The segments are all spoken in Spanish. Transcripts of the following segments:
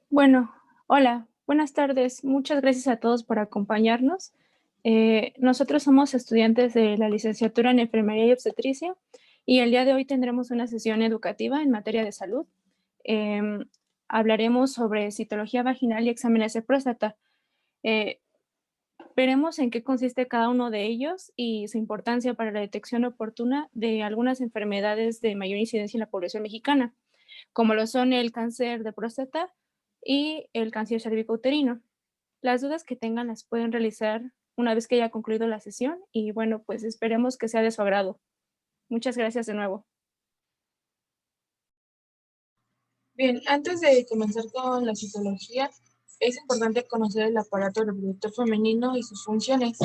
Bueno, hola, buenas tardes. Muchas gracias a todos por acompañarnos. Nosotros somos estudiantes de la licenciatura en Enfermería y Obstetricia y el día de hoy tendremos una sesión educativa en materia de salud. Hablaremos sobre citología vaginal y exámenes de próstata. Veremos en qué consiste cada uno de ellos y su importancia para la detección oportuna de algunas enfermedades de mayor incidencia en la población mexicana, como lo son el cáncer de próstata y el cáncer cervicouterino. Las dudas que tengan las pueden realizar una vez que haya concluido la sesión y bueno, pues esperemos que sea de su agrado. Muchas gracias de nuevo. Bien, antes de comenzar con la citología, es importante conocer el aparato reproductor femenino y sus funciones.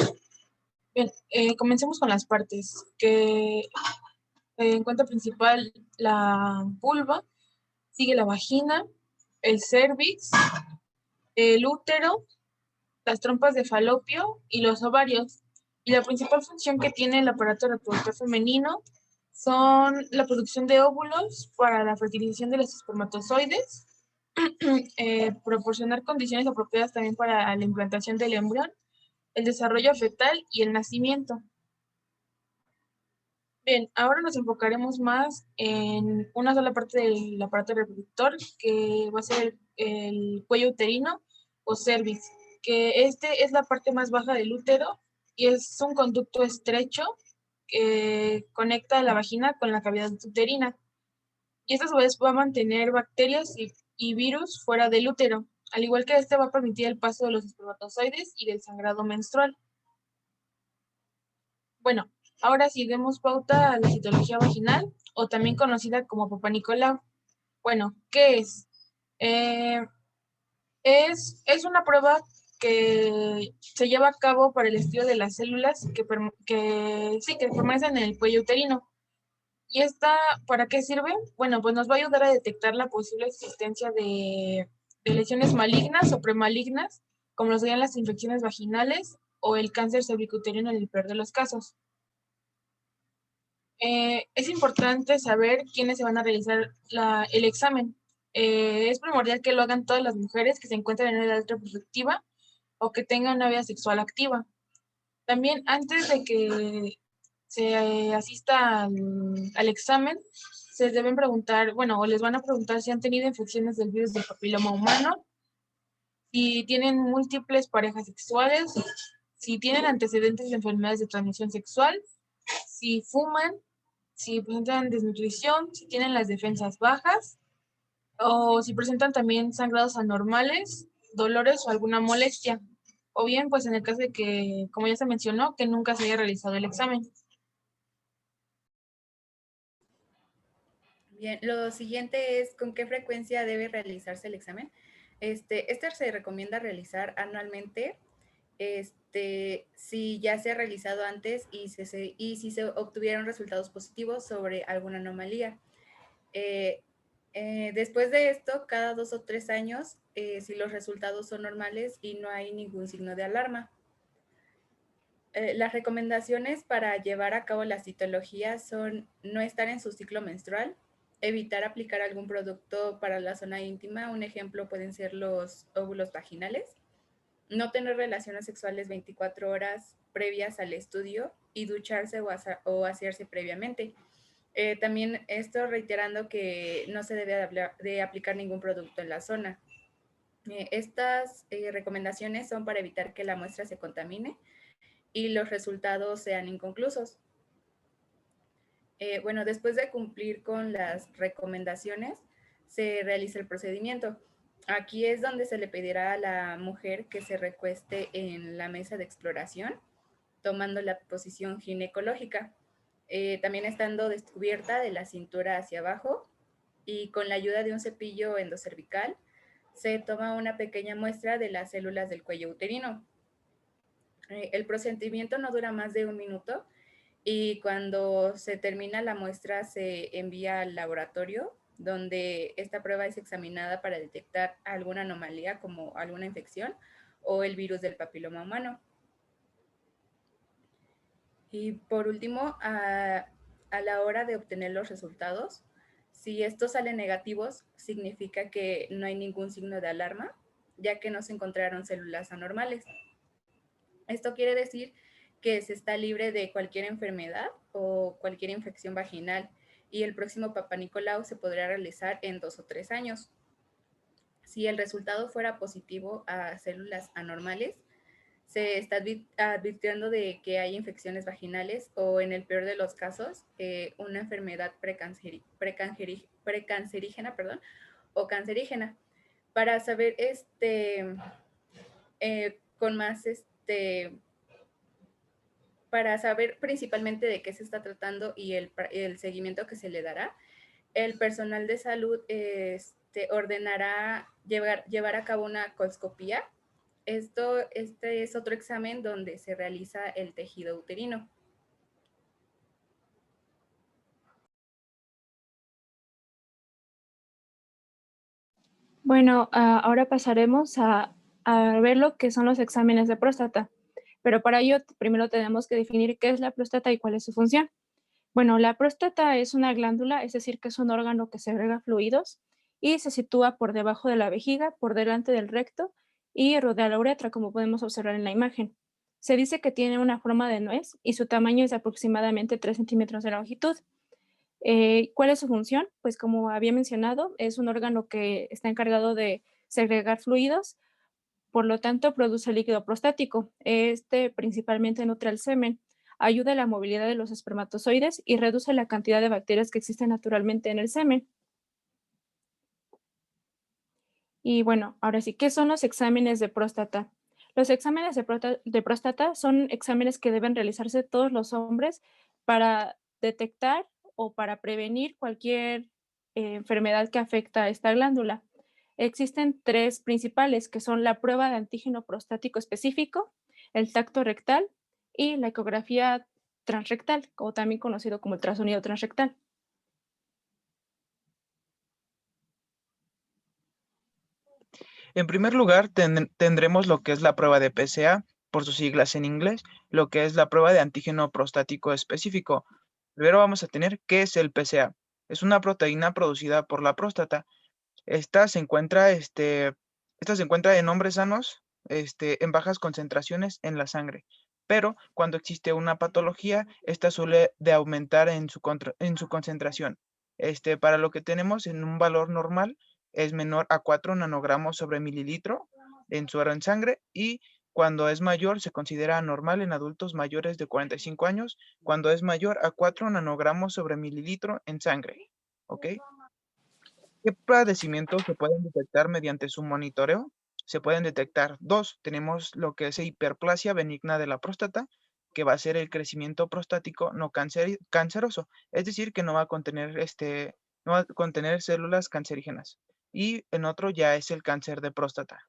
Bien, comencemos con las partes, que encuentra principal la vulva, sigue la vagina, el cervix, el útero, las trompas de falopio y los ovarios. Y la principal función que tiene el aparato reproductor femenino son la producción de óvulos para la fertilización de los espermatozoides, proporcionar condiciones apropiadas también para la implantación del embrión, el desarrollo fetal y el nacimiento. Bien, ahora nos enfocaremos más en una sola parte del aparato reproductor, que va a ser el cuello uterino o cervix, que este es la parte más baja del útero y es un conducto estrecho que conecta la vagina con la cavidad uterina. Y esta a su vez va a mantener bacterias y virus fuera del útero, al igual que este va a permitir el paso de los espermatozoides y del sangrado menstrual. Bueno, ahora sí demos pauta a la citología vaginal, o también conocida como Papá Nicolau. Bueno, ¿qué es? Es una prueba que se lleva a cabo para el estudio de las células que permanecen en el cuello uterino. ¿Y esta para qué sirve? Bueno, pues nos va a ayudar a detectar la posible existencia de lesiones malignas o premalignas, como lo serían las infecciones vaginales o el cáncer cervicuterino en el peor de los casos. Es importante saber quiénes se van a realizar el examen. Es primordial que lo hagan todas las mujeres que se encuentran en edad reproductiva o que tengan una vida sexual activa. También antes de que se asista al examen, se deben preguntar, bueno, o les van a preguntar si han tenido infecciones del virus del papiloma humano, si tienen múltiples parejas sexuales, si tienen antecedentes de enfermedades de transmisión sexual, si fuman, si presentan desnutrición, si tienen las defensas bajas o si presentan también sangrados anormales, dolores o alguna molestia. O bien, pues en el caso de que, como ya se mencionó, que nunca se haya realizado el examen. Bien, lo siguiente es con qué frecuencia debe realizarse el examen. Este se recomienda realizar anualmente, si ya se ha realizado antes y si se obtuvieron resultados positivos sobre alguna anomalía. Después de esto, cada 2 o 3 años, si los resultados son normales y no hay ningún signo de alarma. Las recomendaciones para llevar a cabo la citología son no estar en su ciclo menstrual, evitar aplicar algún producto para la zona íntima, un ejemplo pueden ser los óvulos vaginales, no tener relaciones sexuales 24 horas previas al estudio y ducharse o asearse previamente. También esto reiterando que no se debe de aplicar ningún producto en la zona. Estas recomendaciones son para evitar que la muestra se contamine y los resultados sean inconclusos. Bueno, después de cumplir con las recomendaciones, se realiza el procedimiento. Aquí es donde se le pedirá a la mujer que se recueste en la mesa de exploración, tomando la posición ginecológica, también estando descubierta de la cintura hacia abajo y con la ayuda de un cepillo endocervical, se toma una pequeña muestra de las células del cuello uterino. El procedimiento no dura más de 1 minuto y cuando se termina la muestra se envía al laboratorio donde esta prueba es examinada para detectar alguna anomalía como alguna infección o el virus del papiloma humano. Y por último, a la hora de obtener los resultados, si estos salen negativos, significa que no hay ningún signo de alarma, ya que no se encontraron células anormales. Esto quiere decir que se está libre de cualquier enfermedad o cualquier infección vaginal y el próximo Papá Nicolau se podrá realizar en 2 o 3 años. Si el resultado fuera positivo a células anormales, se está advirtiendo de que hay infecciones vaginales o en el peor de los casos, una enfermedad precancerígena, o cancerígena. Para saber con más para saber principalmente de qué se está tratando y el seguimiento que se le dará, el personal de salud ordenará llevar a cabo una colposcopía. Este es otro examen donde se realiza el tejido uterino. Bueno, ahora pasaremos a ver lo que son los exámenes de próstata, pero para ello primero tenemos que definir qué es la próstata y cuál es su función. Bueno, la próstata es una glándula, es decir, que es un órgano que segrega fluidos y se sitúa por debajo de la vejiga, por delante del recto y rodea la uretra, como podemos observar en la imagen. Se dice que tiene una forma de nuez y su tamaño es de aproximadamente 3 centímetros de longitud. ¿Cuál es su función? Pues como había mencionado, es un órgano que está encargado de segregar fluidos, por lo tanto produce líquido prostático. Este principalmente nutre el semen, ayuda a la movilidad de los espermatozoides y reduce la cantidad de bacterias que existen naturalmente en el semen. Y bueno, ahora sí, ¿qué son los exámenes de próstata? Los exámenes de próstata son exámenes que deben realizarse todos los hombres para detectar o para prevenir cualquier enfermedad que afecta a esta glándula. Existen 3 principales, que son la prueba de antígeno prostático específico, el tacto rectal y la ecografía transrectal, o también conocido como ultrasonido transrectal. En primer lugar, tendremos lo que es la prueba de PSA, por sus siglas en inglés, lo que es la prueba de antígeno prostático específico. Primero vamos a tener qué es el PSA. Es una proteína producida por la próstata. Esta se encuentra, esta se encuentra en hombres sanos, en bajas concentraciones en la sangre. Pero cuando existe una patología, esta suele de aumentar en en su concentración. Para lo que tenemos en un valor normal es menor a 4 nanogramos sobre mililitro en suero en sangre, y cuando es mayor se considera anormal en adultos mayores de 45 años, cuando es mayor a 4 nanogramos sobre mililitro en sangre. ¿Ok? ¿Qué padecimientos se pueden detectar mediante su monitoreo? Se pueden detectar dos. Tenemos lo que es hiperplasia benigna de la próstata, que va a ser el crecimiento prostático no canceroso, es decir, que no va a contener, no va a contener células cancerígenas. Y en otro ya es el cáncer de próstata.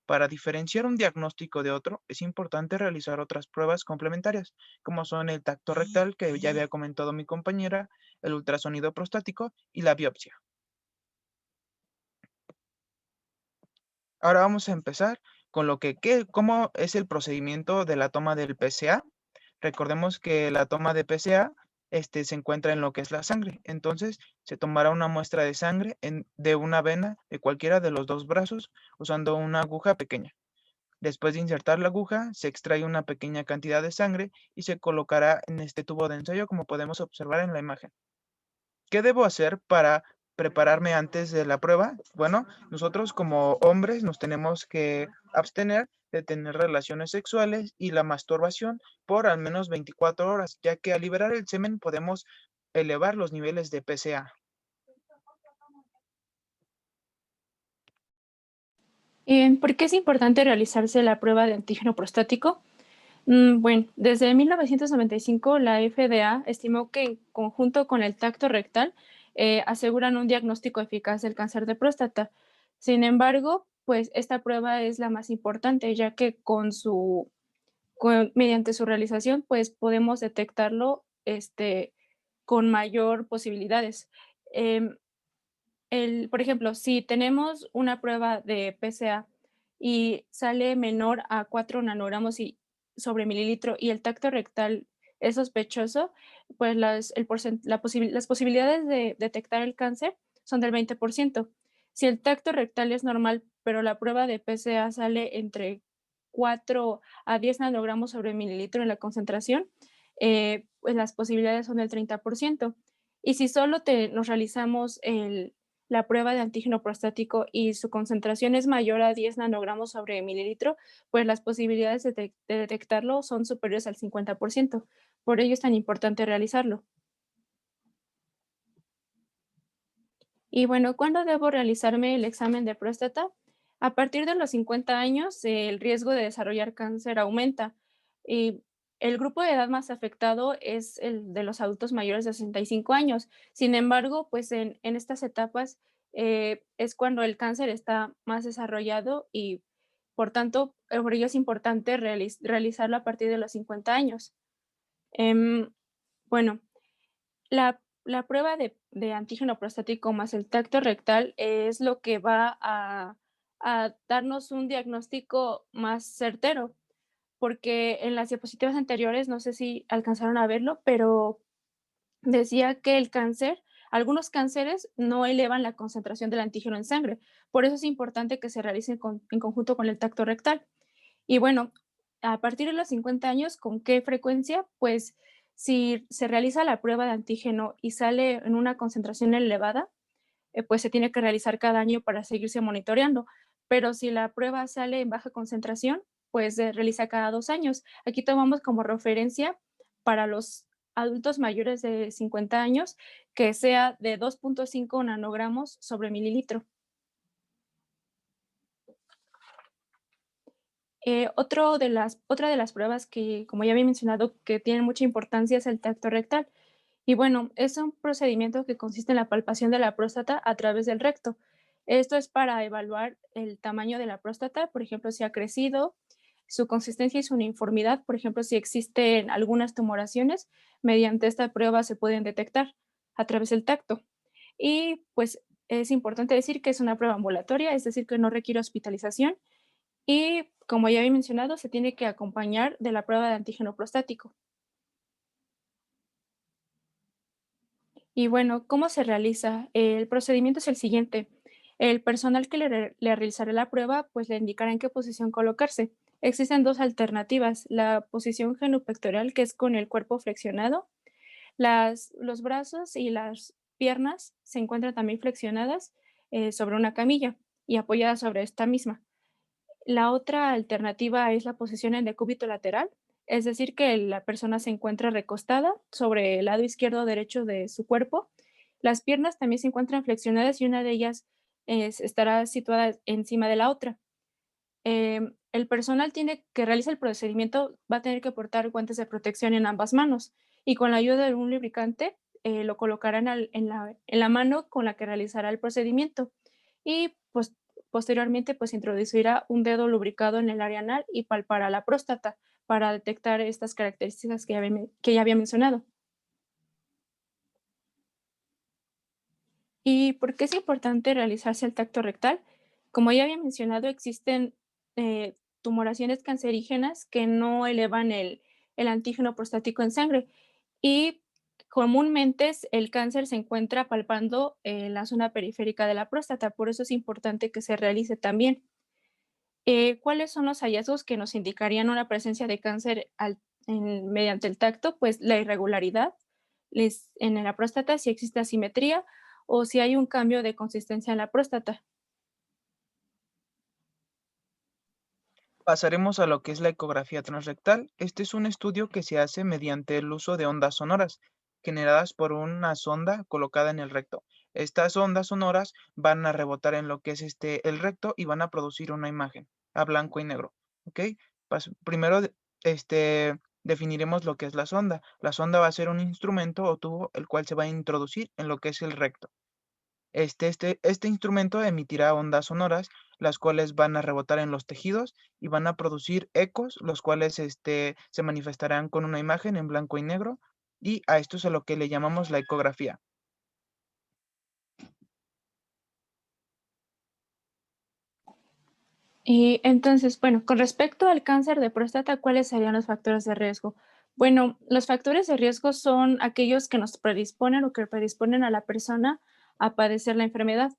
Para diferenciar un diagnóstico de otro, es importante realizar otras pruebas complementarias, como son el tacto rectal, que ya había comentado mi compañera, el ultrasonido prostático y la biopsia. Ahora vamos a empezar con cómo es el procedimiento de la toma del PSA. Recordemos que la toma de PSA se encuentra en lo que es la sangre. Entonces, se tomará una muestra de sangre de una vena de cualquiera de los dos brazos usando una aguja pequeña. Después de insertar la aguja, se extrae una pequeña cantidad de sangre y se colocará en este tubo de ensayo, como podemos observar en la imagen. ¿Qué debo hacer para prepararme antes de la prueba? Bueno, nosotros como hombres nos tenemos que abstener de tener relaciones sexuales y la masturbación por al menos 24 horas, ya que al liberar el semen podemos elevar los niveles de PSA. ¿Por qué es importante realizarse la prueba de antígeno prostático? Bueno, desde 1995 la FDA estimó que en conjunto con el tacto rectal aseguran un diagnóstico eficaz del cáncer de próstata. Sin embargo, pues esta prueba es la más importante, ya que mediante su realización, pues podemos detectarlo con mayor posibilidades. Em, por ejemplo, si tenemos una prueba de PSA y sale menor a 4 nanogramos sobre mililitro y el tacto rectal es sospechoso, pues las posibilidades de detectar el cáncer son del 20%. Si el tacto rectal es normal, pero la prueba de PSA sale entre 4 a 10 nanogramos sobre mililitro en la concentración, pues las posibilidades son del 30%. Y si solo nos realizamos la prueba de antígeno prostático y su concentración es mayor a 10 nanogramos sobre mililitro, pues las posibilidades de detectarlo son superiores al 50%. Por ello es tan importante realizarlo. Y bueno, ¿cuándo debo realizarme el examen de próstata? A partir de los 50 años, el riesgo de desarrollar cáncer aumenta. Y el grupo de edad más afectado es el de los adultos mayores de 65 años. Sin embargo, pues en estas etapas es cuando el cáncer está más desarrollado y, por tanto, por ello es importante realizarlo a partir de los 50 años. Em, bueno, la prueba de antígeno prostático más el tacto rectal es lo que va a darnos un diagnóstico más certero, porque en las diapositivas anteriores, no sé si alcanzaron a verlo, pero decía que algunos cánceres no elevan la concentración del antígeno en sangre. Por eso es importante que se realicen en conjunto con el tacto rectal. Y bueno, a partir de los 50 años, ¿con qué frecuencia? Pues si se realiza la prueba de antígeno y sale en una concentración elevada, pues se tiene que realizar cada año para seguirse monitoreando. Pero si la prueba sale en baja concentración, pues se realiza cada 2 años. Aquí tomamos como referencia para los adultos mayores de 50 años que sea de 2.5 nanogramos sobre mililitro. Otra de las pruebas que, como ya había mencionado, que tienen mucha importancia es el tacto rectal. Y bueno, es un procedimiento que consiste en la palpación de la próstata a través del recto. Esto es para evaluar el tamaño de la próstata, por ejemplo, si ha crecido, su consistencia y su uniformidad, por ejemplo, si existen algunas tumoraciones, mediante esta prueba se pueden detectar a través del tacto. Y pues es importante decir que es una prueba ambulatoria, es decir, que no requiere hospitalización y como ya había mencionado, se tiene que acompañar de la prueba de antígeno prostático. Y bueno, ¿cómo se realiza? El procedimiento es el siguiente. El personal que le realizará la prueba, pues le indicará en qué posición colocarse. Existen dos alternativas, la posición genupectoral, que es con el cuerpo flexionado. Los brazos y las piernas se encuentran también flexionadas sobre una camilla y apoyadas sobre esta misma. La otra alternativa es la posición en decúbito lateral, es decir, que la persona se encuentra recostada sobre el lado izquierdo o derecho de su cuerpo. Las piernas también se encuentran flexionadas y una de ellas estará situada encima de la otra. El personal que realiza el procedimiento va a tener que portar guantes de protección en ambas manos y con la ayuda de un lubricante lo colocarán en la mano con la que realizará el procedimiento y pues, posteriormente pues introducirá un dedo lubricado en el área anal y palpará la próstata para detectar estas características que ya había mencionado. ¿Y por qué es importante realizarse el tacto rectal? Como ya había mencionado, existen tumoraciones cancerígenas que no elevan el antígeno prostático en sangre y comúnmente el cáncer se encuentra palpando en la zona periférica de la próstata, por eso es importante que se realice también. ¿Cuáles son los hallazgos que nos indicarían una presencia de cáncer mediante el tacto? Pues la irregularidad en la próstata, si existe asimetría o si hay un cambio de consistencia en la próstata. Pasaremos a lo que es la ecografía transrectal. Este es un estudio que se hace mediante el uso de ondas sonoras generadas por una sonda colocada en el recto. Estas ondas sonoras van a rebotar en lo que es el recto y van a producir una imagen a blanco y negro. ¿Ok? Primero definiremos lo que es la sonda. La sonda va a ser un instrumento o tubo el cual se va a introducir en lo que es el recto. Este instrumento emitirá ondas sonoras, las cuales van a rebotar en los tejidos y van a producir ecos, los cuales se manifestarán con una imagen en blanco y negro, y a esto es a lo que le llamamos la ecografía. Y entonces, bueno, con respecto al cáncer de próstata, ¿cuáles serían los factores de riesgo? Bueno, los factores de riesgo son aquellos que nos predisponen o que predisponen a la persona a padecer la enfermedad.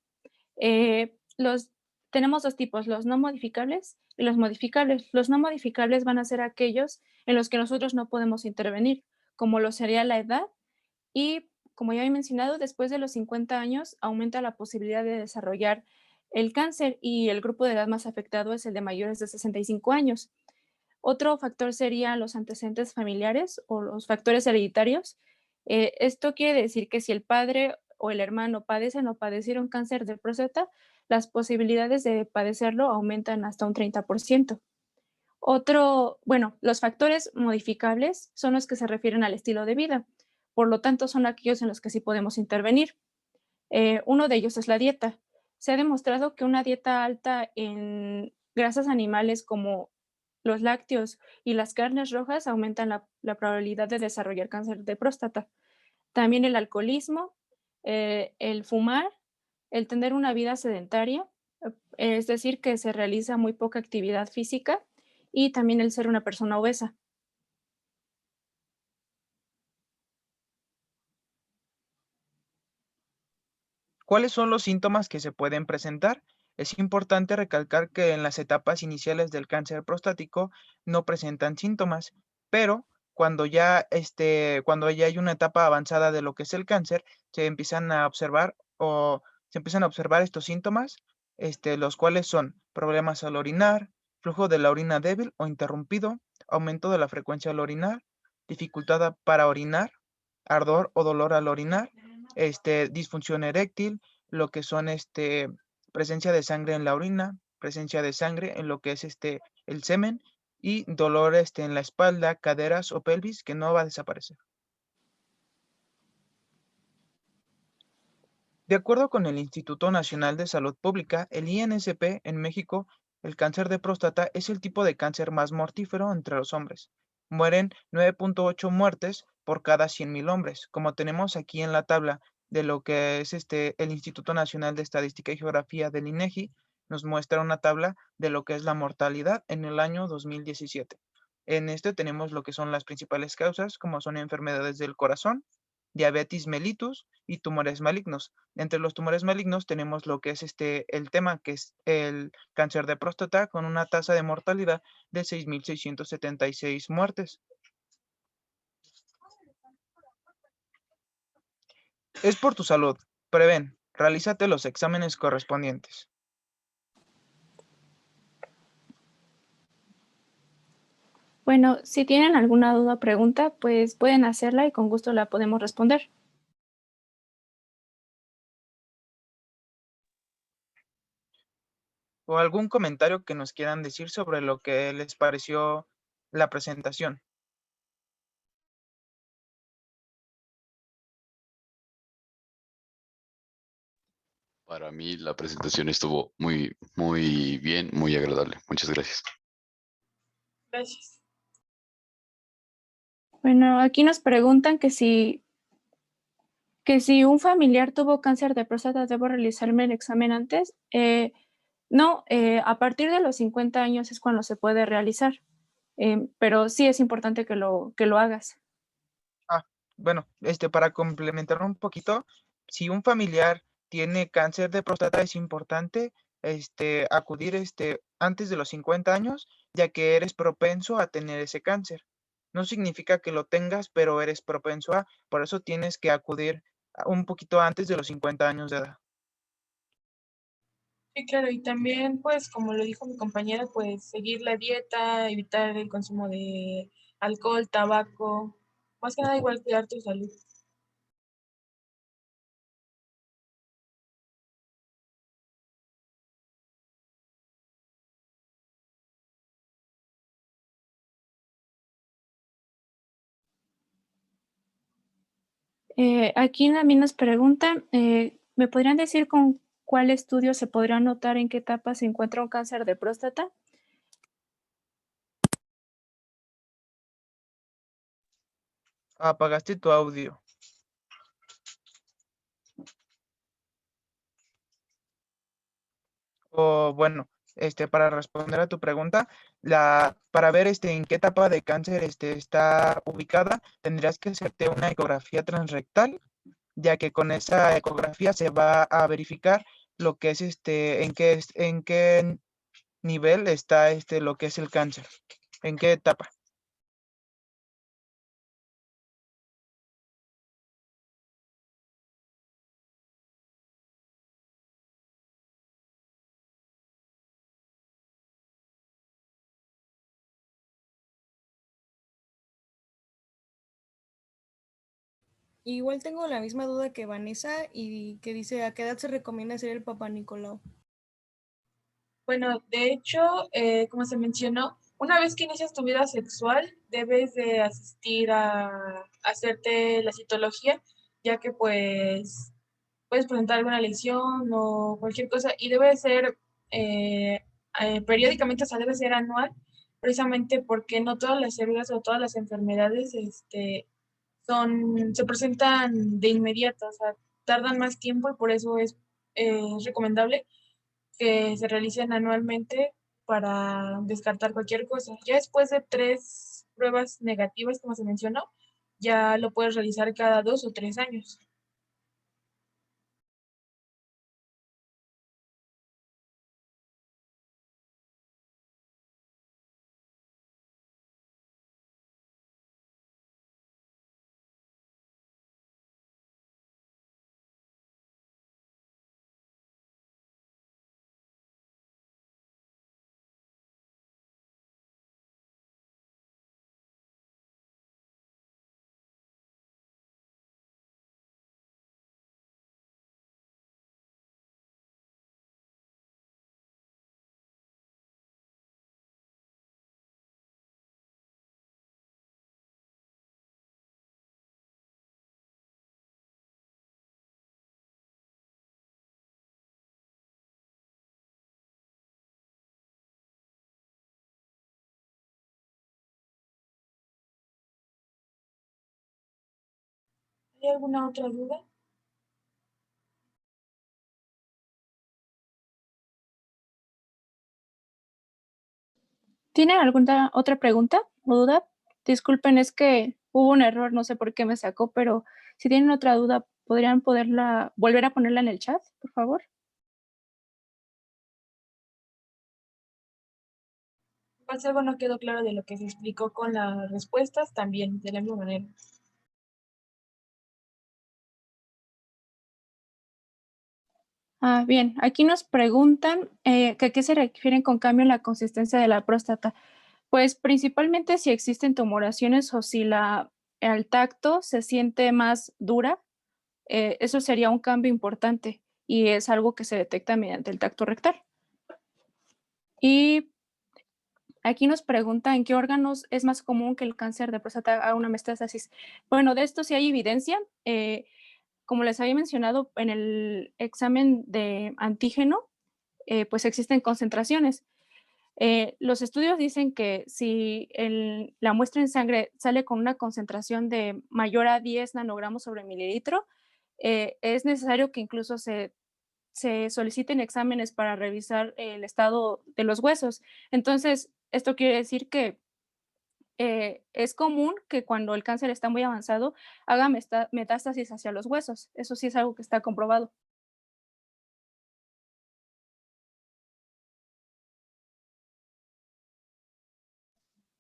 Eh, los, tenemos dos tipos, los no modificables y los modificables. Los no modificables van a ser aquellos en los que nosotros no podemos intervenir, como lo sería la edad y, como ya he mencionado, después de los 50 años aumenta la posibilidad de desarrollar el cáncer y el grupo de edad más afectado es el de mayores de 65 años. Otro factor serían los antecedentes familiares o los factores hereditarios. Esto quiere decir que si el padre o el hermano padecen o padecieron cáncer de próstata, las posibilidades de padecerlo aumentan hasta un 30%. Los factores modificables son los que se refieren al estilo de vida, por lo tanto son aquellos en los que sí podemos intervenir. Uno de ellos es la dieta. Se ha demostrado que una dieta alta en grasas animales como los lácteos y las carnes rojas aumentan la probabilidad de desarrollar cáncer de próstata. También el alcoholismo, el fumar, el tener una vida sedentaria, es decir, que se realiza muy poca actividad física y también el ser una persona obesa. ¿Cuáles son los síntomas que se pueden presentar? Es importante recalcar que en las etapas iniciales del cáncer prostático no presentan síntomas, pero cuando ya hay una etapa avanzada de lo que es el cáncer, se empiezan a observar estos síntomas, los cuales son problemas al orinar, flujo de la orina débil o interrumpido, aumento de la frecuencia al orinar, dificultad para orinar, ardor o dolor al orinar, disfunción eréctil, lo que son presencia de sangre en la orina, presencia de sangre en lo que es el semen y dolor en la espalda, caderas o pelvis que no va a desaparecer. De acuerdo con el Instituto Nacional de Salud Pública, el INSP, en México, el cáncer de próstata es el tipo de cáncer más mortífero entre los hombres. Mueren 9.8 muertes por cada 100,000 hombres, como tenemos aquí en la tabla de lo que es el Instituto Nacional de Estadística y Geografía del INEGI. nos muestra una tabla de lo que es la mortalidad en el año 2017. En este tenemos lo que son las principales causas, como son enfermedades del corazón, diabetes mellitus y tumores malignos. Entre los tumores malignos tenemos lo que es el tema, que es el cáncer de próstata, con una tasa de mortalidad de 6.676 muertes. Es por tu salud. Prevén. Realízate los exámenes correspondientes. Bueno, si tienen alguna duda o pregunta, pues pueden hacerla y con gusto la podemos responder. ¿O algún comentario que nos quieran decir sobre lo que les pareció la presentación? Para mí la presentación estuvo muy bien, muy agradable. Muchas gracias. Gracias. Bueno, aquí nos preguntan que si un familiar tuvo cáncer de próstata, ¿debo realizarme el examen antes? No, a partir de los 50 años es cuando se puede realizar, pero sí es importante que lo hagas. Bueno, para complementar un poquito, si un familiar tiene cáncer de próstata, es importante acudir antes de los 50 años, ya que eres propenso a tener ese cáncer. No significa que lo tengas, pero eres propenso a, por eso tienes que acudir un poquito antes de los 50 años de edad. Sí, claro, y también, pues, como lo dijo mi compañera, pues, seguir la dieta, evitar el consumo de alcohol, tabaco, más que nada igual cuidar tu salud. Aquí también nos preguntan, ¿me podrían decir con cuál estudio se podrá notar en qué etapa se encuentra un cáncer de próstata? Apagaste tu audio. O bueno, para responder a tu pregunta, para ver en qué etapa de cáncer está ubicada, tendrías que hacerte una ecografía transrectal, ya que con esa ecografía se va a verificar lo que es en qué nivel está lo que es el cáncer, en qué etapa. Igual tengo la misma duda que Vanessa y que dice a qué edad se recomienda hacer el Papá Nicolau. Bueno, de hecho, como se mencionó, una vez que inicias tu vida sexual, debes de asistir a hacerte la citología, ya que pues puedes presentar alguna lesión o cualquier cosa y debe ser periódicamente, o sea, debe ser anual, precisamente porque no todas las células o todas las enfermedades se presentan de inmediato, o sea, tardan más tiempo y por eso es recomendable que se realicen anualmente para descartar cualquier cosa. Ya después de 3 pruebas negativas, como se mencionó, ya lo puedes realizar cada 2 o 3 años. ¿Hay alguna otra duda? ¿Tienen alguna otra pregunta o duda? Disculpen, es que hubo un error, no sé por qué me sacó, pero si tienen otra duda, ¿podrían volver a ponerla en el chat, por favor? Igual si algo no quedó claro de lo que se explicó con las respuestas, también de la misma manera. Bien, aquí nos preguntan que a qué se refieren con cambio en la consistencia de la próstata. Pues principalmente si existen tumoraciones o si al tacto se siente más dura, eso sería un cambio importante y es algo que se detecta mediante el tacto rectal. Y aquí nos pregunta en qué órganos es más común que el cáncer de próstata haga una metástasis. Bueno, de esto sí hay evidencia. Como les había mencionado, en el examen de antígeno, pues existen concentraciones. Los estudios dicen que si la muestra en sangre sale con una concentración de mayor a 10 nanogramos sobre mililitro, es necesario que incluso se soliciten exámenes para revisar el estado de los huesos. Entonces, esto quiere decir que es común que cuando el cáncer está muy avanzado haga metástasis hacia los huesos. Eso sí es algo que está comprobado.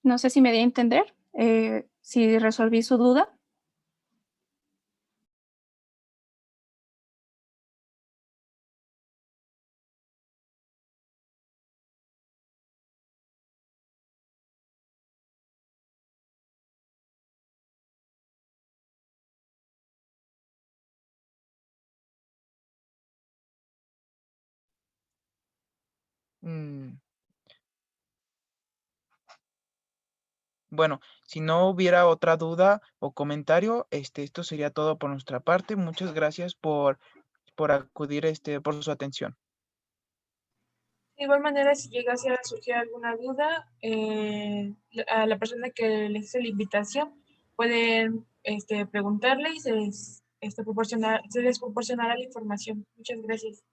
No sé si me di a entender, si resolví su duda. Mm, Bueno, si no hubiera otra duda o comentario, esto sería todo por nuestra parte. Muchas gracias por acudir, por su atención. De igual manera, si llegase a surgir alguna duda, a la persona que les hizo la invitación pueden preguntarle y se les proporcionará la información. Muchas gracias.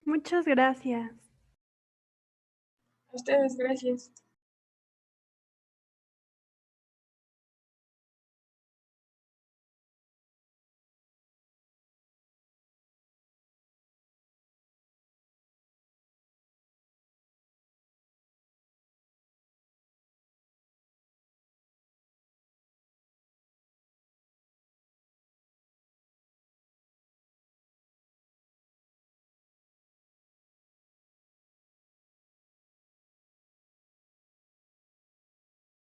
Muchas gracias. A ustedes, gracias.